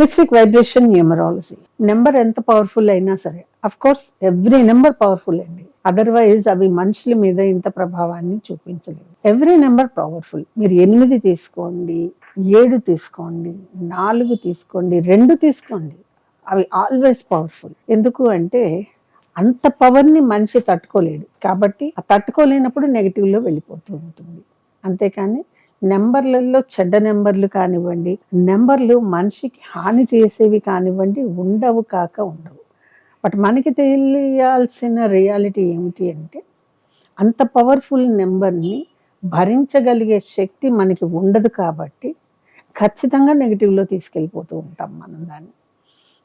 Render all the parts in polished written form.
Mystic vibration numerology. Number ఎంత powerful అయినా సరే, of course every number powerful అండి, అదర్వైజ్ అవి మనుషుల మీద ఇంత ప్రభావాన్ని చూపించలేవు. Every number powerful. మీరు 8 తీసుకోండి, 7 తీసుకోండి, 4 తీసుకోండి, 2 తీసుకోండి, అవి ఆల్వేస్ పవర్ఫుల్. ఎందుకు అంటే అంత పవర్ని మనిషి తట్టుకోలేడు, కాబట్టి ఆ తట్టుకోలేనప్పుడు నెగిటివ్లో వెళ్ళిపోతూ ఉంటుంది. అంతేకాని నెంబర్లలో చెడ్డ నెంబర్లు కానివ్వండి, నెంబర్లు మనిషికి హాని చేసేవి కానివ్వండి ఉండవు కాక ఉండవు. బట్ మనకి తెలియాల్సిన రియాలిటీ ఏమిటి అంటే, అంత పవర్ఫుల్ నెంబర్ని భరించగలిగే శక్తి మనకి ఉండదు కాబట్టి ఖచ్చితంగా నెగిటివ్లో తీసుకెళ్ళిపోతూ ఉంటాం మనం దాన్ని.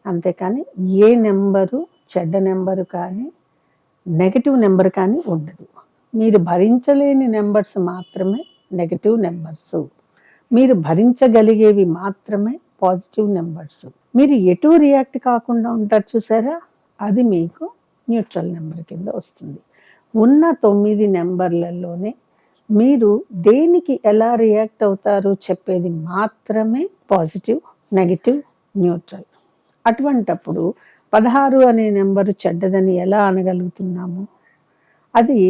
అంతేకాని ఏ నెంబరు చెడ్డ నెంబరు కానీ నెగటివ్ నెంబర్ కానీ ఉండదు. మీరు భరించలేని నెంబర్స్ మాత్రమే నెగటివ్ నెంబర్స్, మీరు భరించగలిగేవి మాత్రమే పాజిటివ్ నెంబర్స్. మీరు ఎటు రియాక్ట్ కాకుండా ఉంటారు చూసారా, అది మీకు న్యూట్రల్ నెంబర్ కింద వస్తుంది. ఉన్న 9 నెంబర్లలోనే మీరు దేనికి ఎలా రియాక్ట్ అవుతారో చెప్పేది మాత్రమే పాజిటివ్, నెగటివ్, న్యూట్రల్. అటువంటప్పుడు 16 అనే నెంబరు చెడ్డదని ఎలా అనగలుగుతున్నాము? అది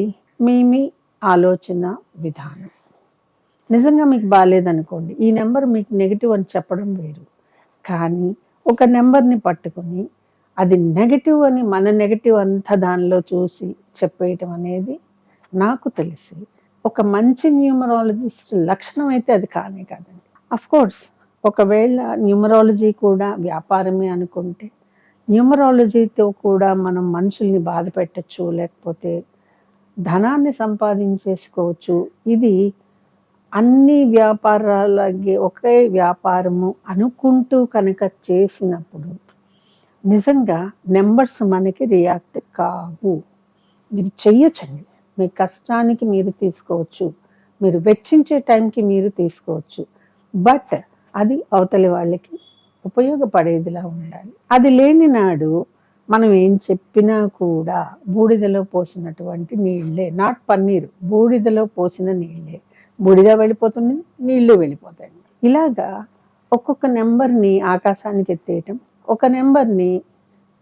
మీ ఆలోచన విధానం. నిజంగా మీకు బాగాలేదనుకోండి, ఈ నెంబర్ మీకు నెగిటివ్ అని చెప్పడం వేరు. కానీ ఒక నెంబర్ని పట్టుకొని అది నెగటివ్ అని మన నెగటివ్ అంతా దానిలో చూసి చెప్పేయటం అనేది నాకు తెలిసి ఒక మంచి న్యూమరాలజిస్ట్ లక్షణం అయితే అది కానే కాదండి. అఫ్కోర్స్ ఒకవేళ న్యూమరాలజీ కూడా వ్యాపారమే అనుకుంటే, న్యూమరాలజీతో కూడా మనం మనుషుల్ని బాధ పెట్టచ్చు, లేకపోతే ధనాన్ని సంపాదించేసుకోవచ్చు. ఇది అన్ని వ్యాపారాలకి ఒకే వ్యాపారము అనుకుంటూ కనుక చేసినప్పుడు నిజంగా నెంబర్స్ మనకి రియాక్ట్ కావు. మీరు చెయ్యొచ్చండి, మీ కష్టానికి మీరు తీసుకోవచ్చు, మీరు వెచ్చించే టైంకి మీరు తీసుకోవచ్చు. బట్ అది అవతలి వాళ్ళకి ఉపయోగపడేదిలా ఉండాలి. అది లేని నాడు మనం ఏం చెప్పినా కూడా బూడిదలో పోసినటువంటి నీళ్ళే, నాట్ పన్నీరు, బూడిదలో పోసిన నీళ్ళే. బూడిద వెళ్ళిపోతుంది, నీళ్లు వెళ్ళిపోతాయి. ఇలాగా ఒక్కొక్క నెంబర్ని ఆకాశానికి ఎత్తేయటం, ఒక నెంబర్ని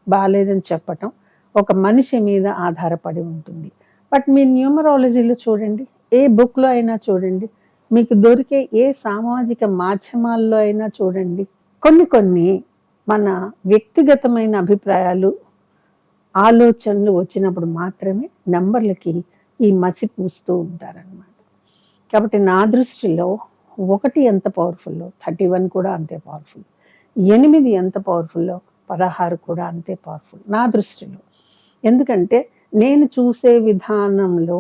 బాగాలేదని చెప్పటం ఒక మనిషి మీద ఆధారపడి ఉంటుంది. బట్ మీ న్యూమరాలజీలో చూడండి, ఏ బుక్లో అయినా చూడండి, మీకు దొరికే ఏ సామాజిక మాధ్యమాల్లో అయినా చూడండి, కొన్ని మన వ్యక్తిగతమైన అభిప్రాయాలు, ఆలోచనలు వచ్చినప్పుడు మాత్రమే నెంబర్లకి ఈ మసి పూస్తూ ఉంటారనమాట. కాబట్టి నా దృష్టిలో 1 ఎంత పవర్ఫుల్లో 31 కూడా అంతే పవర్ఫుల్, 8 ఎంత పవర్ఫుల్లో 16 కూడా అంతే పవర్ఫుల్ నా దృష్టిలో. ఎందుకంటే నేను చూసే విధానంలో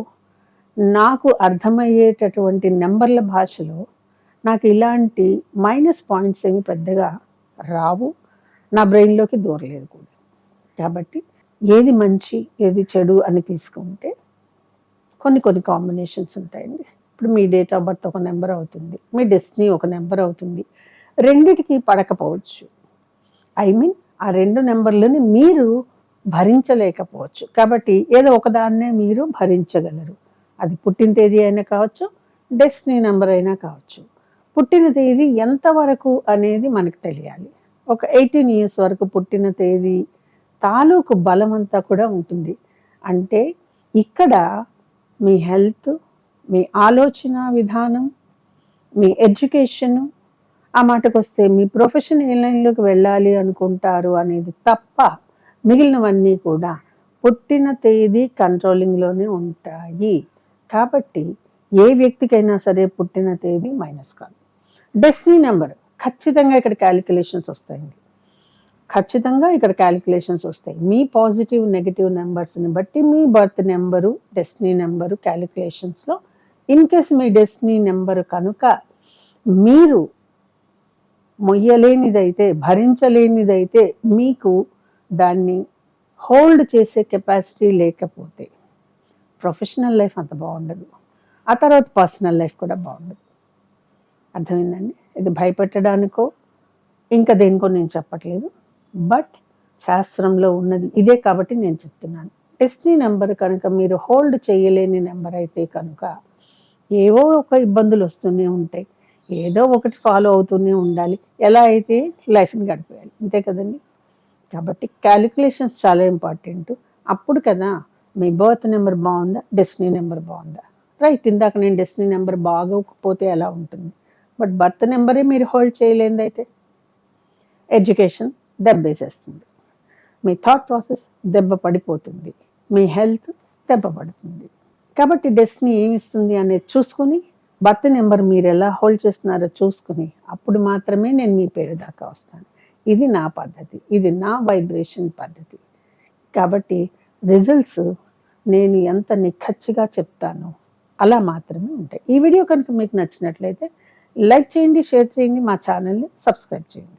నాకు అర్థమయ్యేటటువంటి నెంబర్ల భాషలో నాకు ఇలాంటి మైనస్ పాయింట్స్ ఏమి పెద్దగా రావు, నా బ్రెయిన్లోకి దూరలేదు కూడా. కాబట్టి ఏది మంచి ఏది చెడు అని తీసుకుంటే కొన్ని కాంబినేషన్స్ ఉంటాయండి. ఇప్పుడు మీ డేట్ ఆఫ్ బర్త్ ఒక నెంబర్ అవుతుంది, మీ డెస్టినీ ఒక నెంబర్ అవుతుంది. రెండిటికి పడకపోవచ్చు. ఆ 2 నెంబర్లని మీరు భరించలేకపోవచ్చు. కాబట్టి ఏదో ఒకదాన్నే మీరు భరించగలరు. అది పుట్టిన తేదీ అయినా కావచ్చు, డెస్టినీ నెంబర్ అయినా కావచ్చు. పుట్టిన తేదీ ఎంతవరకు అనేది మనకు తెలియాలి. ఒక 18 years వరకు పుట్టిన తేదీ తాలూకు బలం అంతా కూడా ఉంటుంది. అంటే ఇక్కడ మీ హెల్త్, మీ ఆలోచన విధానం, మీ ఎడ్యుకేషను, ఆ మాటకొస్తే మీ ప్రొఫెషన్ ఏ లైన్లోకి వెళ్ళాలి అనుకుంటారు అనేది తప్ప మిగిలినవన్నీ కూడా పుట్టిన తేదీ కంట్రోలింగ్లోనే ఉంటాయి. కాబట్టి ఏ వ్యక్తికైనా సరే పుట్టిన తేదీ మైనస్ కాదు. డెస్టినీ నెంబర్ ఖచ్చితంగా ఇక్కడ క్యాలిక్యులేషన్స్ వస్తాయండి, ఖచ్చితంగా ఇక్కడ క్యాలిక్యులేషన్స్ వస్తాయి. మీ పాజిటివ్ నెగిటివ్ నెంబర్స్ని బట్టి మీ బర్త్ నెంబరు, డెస్టినీ నెంబరు క్యాలిక్యులేషన్స్లో ఇన్ కేస్ మీ డెస్టినీ నెంబరు కనుక మీరు మొయ్యలేనిదైతే, భరించలేనిదైతే, మీకు దాన్ని హోల్డ్ చేసే కెపాసిటీ లేకపోతే ప్రొఫెషనల్ లైఫ్ అంత బాగుండదు, ఆ తర్వాత పర్సనల్ లైఫ్ కూడా బాగుండదు. అర్థమైందండి? ఇది భయపెట్టడానికో ఇంకా దేనికో నేను చెప్పట్లేదు, బట్ శాస్త్రంలో ఉన్నది ఇదే కాబట్టి నేను చెప్తున్నాను. డెస్టినీ నెంబర్ కనుక మీరు హోల్డ్ చేయలేని నెంబర్ అయితే కనుక ఏవో ఒక ఇబ్బందులు వస్తూనే ఉంటాయి. ఏదో ఒకటి ఫాలో అవుతూనే ఉండాలి. ఎలా అయితే లైఫ్‌ని గడిపేయాలి. అంతే కదండీ! కాబట్టి క్యాలిక్యులేషన్స్ చాలా ఇంపార్టెంటు. అప్పుడు కదా మీ బర్త్ నంబర్ బావుందా? డెస్టినీ నంబర్ బావుందా? రైట్. ఇందాక నేను డెస్టినీ నంబర్ బాగోకపోతే ఎలా ఉంటుంది? బట్ బర్త్ నంబరే మీరు హోల్డ్ చేయలేనిదైతే ఎడ్యుకేషన్ దెబ్బేసేస్తుంది. మీ థాట్ ప్రాసెస్ దెబ్బ పడిపోతుంది. మీ హెల్త్ దెబ్బ పడుతుంది. కాబట్టి డెస్టినీ ఏమిస్తుంది అనేది చూసుకొని, బర్త్ నంబర్ మీరెలా హోల్డ్ చేస్తున్నారో చూసుకొని, అప్పుడు మాత్రమే నేను మీ పేరు దాకా వస్తాను. ఇది నా పద్ధతి. ఇది నా వైబ్రేషన్ పద్ధతి. కాబట్టి రిజల్ట్స్ నేను ఎంత నిక్కచ్చిగా చెప్తానో అలా మాత్రమే ఉంటాయి. ఈ వీడియో కనుక మీకు నచ్చినట్లయితే లైక్ చేయండి, షేర్ చేయండి, మా ఛానల్‌ని సబ్స్క్రైబ్ చేయండి.